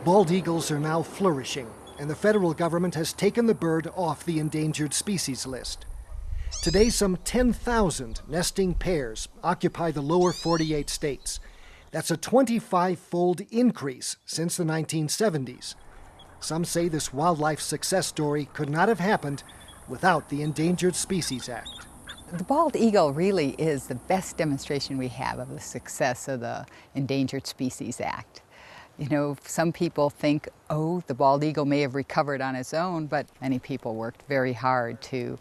Bald eagles are now flourishing, and the federal government has taken the bird off the endangered species list. Today, some 10,000 nesting pairs occupy the lower 48 states. That's a 25-fold increase since the 1970s. Some say this wildlife success story could not have happened without the Endangered Species Act. The bald eagle really is the best demonstration we have of the success of the Endangered Species Act. You know, some people think, oh, the bald eagle may have recovered on its own, but many people worked very hard to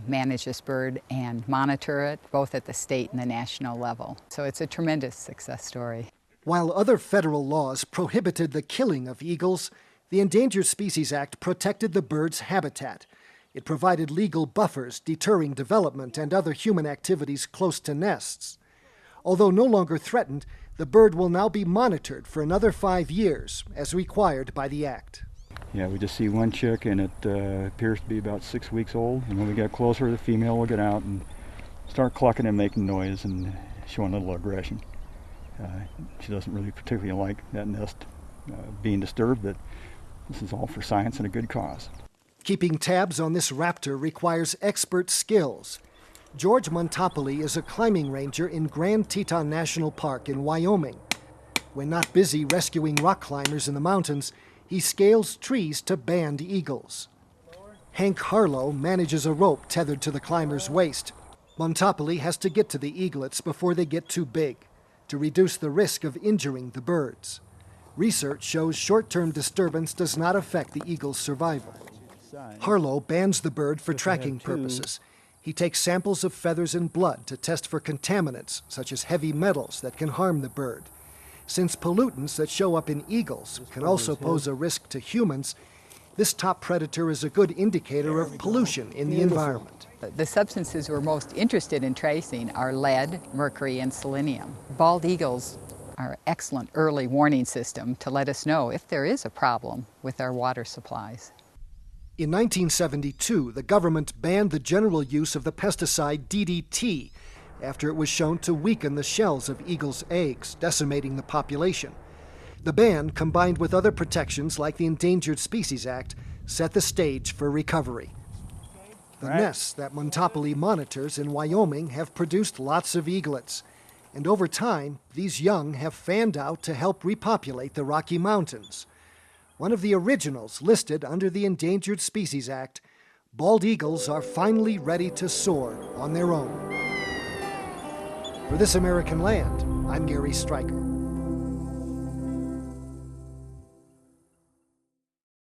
manage this bird and monitor it, both at the state and the national level. So it's a tremendous success story. While other federal laws prohibited the killing of eagles, the Endangered Species Act protected the bird's habitat. It provided legal buffers deterring development and other human activities close to nests. Although no longer threatened, the bird will now be monitored for another 5 years, as required by the Act. Yeah, we just see one chick, and it appears to be about 6 weeks old. And when we get closer, the female will get out and start clucking and making noise and showing a little aggression. She doesn't really particularly like that nest being disturbed, but this is all for science and a good cause. Keeping tabs on this raptor requires expert skills. George Montopoli is a climbing ranger in Grand Teton National Park in Wyoming. When not busy rescuing rock climbers in the mountains, he scales trees to band eagles. Hank Harlow manages a rope tethered to the climber's waist. Montopoli has to get to the eaglets before they get too big, to reduce the risk of injuring the birds. Research shows short-term disturbance does not affect the eagle's survival. Harlow bands the bird for tracking purposes. He takes samples of feathers and blood to test for contaminants, such as heavy metals that can harm the bird. Since pollutants that show up in eagles can also pose a risk to humans, this top predator is a good indicator of pollution in the environment. The substances we're most interested in tracing are lead, mercury, and selenium. Bald eagles are an excellent early warning system to let us know if there is a problem with our water supplies. In 1972, the government banned the general use of the pesticide DDT after it was shown to weaken the shells of eagles' eggs, decimating the population. The ban, combined with other protections like the Endangered Species Act, set the stage for recovery. The nests that Montopoli monitors in Wyoming have produced lots of eaglets, and over time, these young have fanned out to help repopulate the Rocky Mountains. One of the originals listed under the Endangered Species Act, bald eagles are finally ready to soar on their own. For This American Land, I'm Gary Stryker.